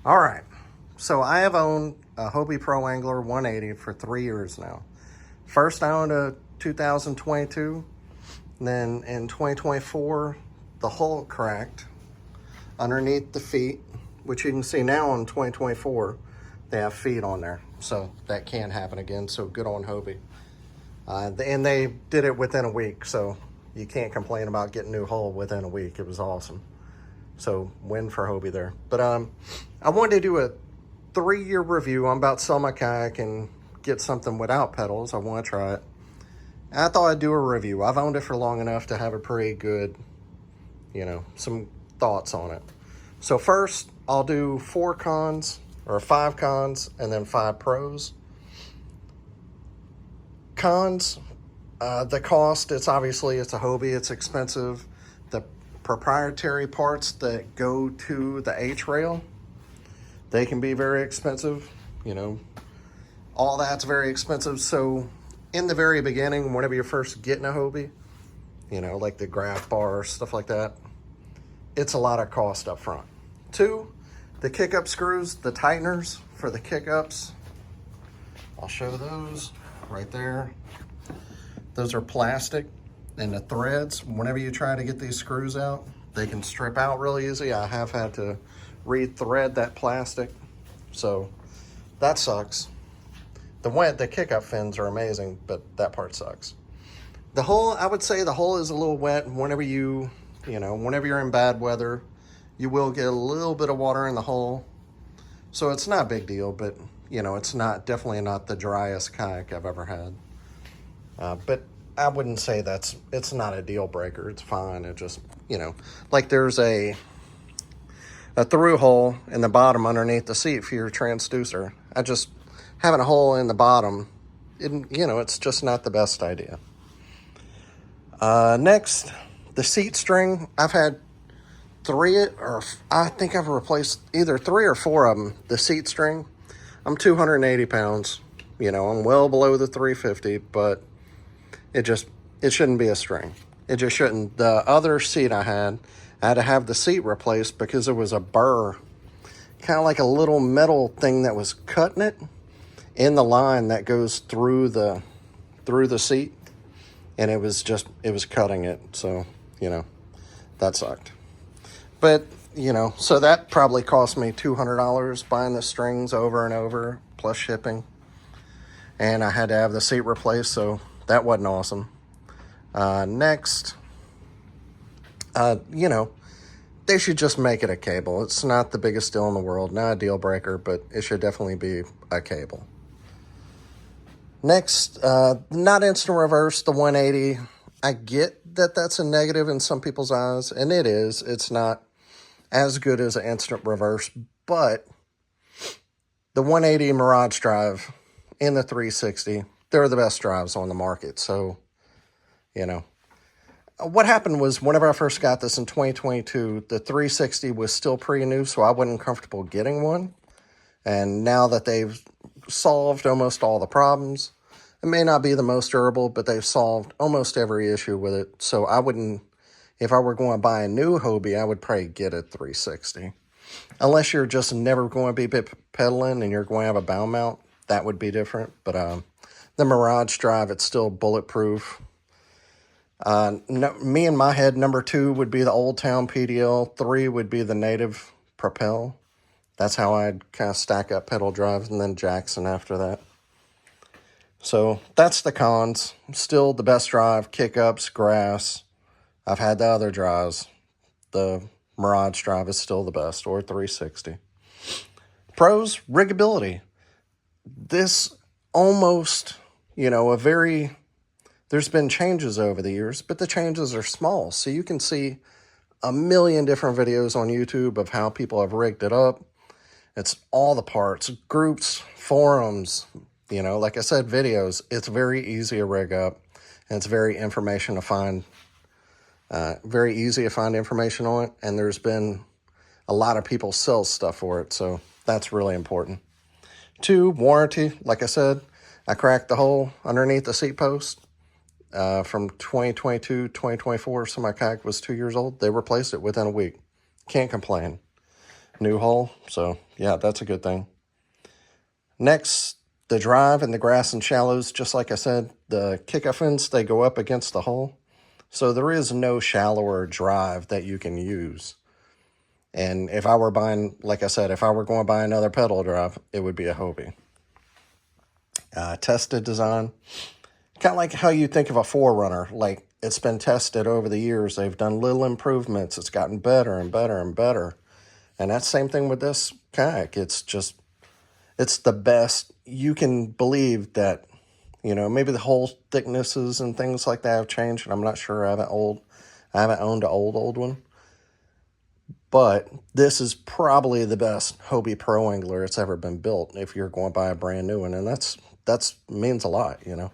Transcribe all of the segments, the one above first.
All right, so I have owned a Hobie Pro Angler 180 for 3 years now. First I owned a 2022, and then in 2024 the hull cracked underneath the feet, which you can see now in 2024 they have feet on there, so that can't happen again. So good on Hobie. And they did it within a week, so you can't complain about getting a new hull within a week. It was awesome. So win for Hobie there. But I wanted to do a 3-year review. I'm about to sell my kayak and get something without pedals. I want to try it. And I thought I'd do a review. I've owned it for long enough to have a pretty good, some thoughts on it. So first, I'll do 4 cons, or 5 cons, and then 5 pros. Cons, the cost, it's a Hobie, it's expensive. The proprietary parts that go to the H-rail, they can be very expensive. All that's very expensive. So in the very beginning, whenever you're first getting a Hobie, like the graph bar, stuff like that, it's a lot of cost up front. 2, the Kickip screws, the tighteners for the Kickups. I'll show those right there. Those are plastic, and the threads, whenever you try to get these screws out, they can strip out really easy. I have had to re-thread that plastic, so that sucks. The Kickip fins are amazing, but that part sucks. The hull, I would say the hull is a little wet. Whenever whenever you're in bad weather, you will get a little bit of water in the hull. So it's not a big deal, but it's definitely not the driest kayak I've ever had. But I wouldn't say it's not a deal breaker. It's fine. It just, like there's a through hole in the bottom underneath the seat for your transducer. Having a hole in the bottom, it's just not the best idea. Next, the seat string. I've had 3, or I think I've replaced either 3 or 4 of them. The seat string, I'm 280 pounds. I'm well below the 350, but it shouldn't be a string. It just shouldn't. The other seat I had to have the seat replaced because there was a burr, kind of like a little metal thing that was cutting it in the line that goes through the seat, and it was cutting it. So, that sucked. But, so that probably cost me $200 buying the strings over and over, plus shipping. And I had to have the seat replaced, so that wasn't awesome. Next, they should just make it a cable. It's not the biggest deal in the world, not a deal breaker, but it should definitely be a cable. Next, not instant reverse, the 180. I get that that's a negative in some people's eyes, and it is. It's not as good as an instant reverse, but the 180 Mirage drive and the 360, they're the best drives on the market. So, what happened was whenever I first got this in 2022, the 360 was still pretty new, so I wasn't comfortable getting one. And now that they've solved almost all the problems, it may not be the most durable, but they've solved almost every issue with it. So I wouldn't, if I were going to buy a new Hobie, I would probably get a 360. Unless you're just never going to be pedaling and you're going to have a bow mount, that would be different. But the Mirage drive, it's still bulletproof. Me in my head, number 2 would be the Old Town PDL. 3 would be the Native Propel. That's how I'd kind of stack up pedal drives, and then Jackson after that. So that's the cons. Still the best drive, Kickups, grass. I've had the other drives. The Mirage drive is still the best, or 360. Pros, riggability. This almost, there's been changes over the years, but the changes are small. So you can see a million different videos on YouTube of how people have rigged it up. It's all the parts, groups, forums, like I said, videos. It's very easy to rig up, and it's very easy to find information on it. And there's been a lot of people sell stuff for it, so that's really important. 2, warranty. Like I said, I cracked the hole underneath the seat post from 2022, 2024. So my kayak was 2 years old. They replaced it within a week. Can't complain. new hull. So yeah, that's a good thing. Next, the drive and the grass and shallows. Just like I said, the Kickip, they go up against the hull. So there is no shallower drive that you can use. And if I were buying, like I said, if I were going to buy another pedal drive, it would be a Hobie. Tested design. Kind of like how you think of a Forerunner. Like, it's been tested over the years. They've done little improvements. It's gotten better and better and better. And that's the same thing with this kayak. It's the best. You can believe that, you know, maybe the hull thicknesses and things like that have changed. And I'm not sure. I haven't owned an old one. But this is probably the best Hobie Pro Angler it's ever been built if you're going to buy a brand new one. And that's means a lot, you know.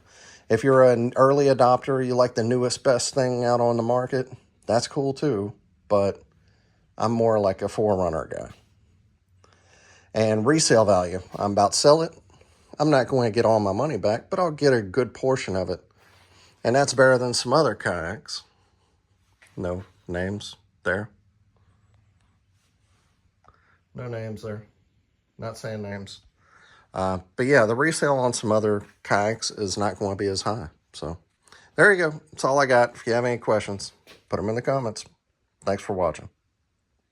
If you're an early adopter, you like the newest, best thing out on the market, that's cool too. But I'm more like a Forerunner guy. And resale value, I'm about to sell it. I'm not going to get all my money back, but I'll get a good portion of it. And that's better than some other kayaks. No names there. No names there. Not saying names. But yeah, the resale on some other kayaks is not going to be as high. So there you go. That's all I got. If you have any questions, put them in the comments. Thanks for watching.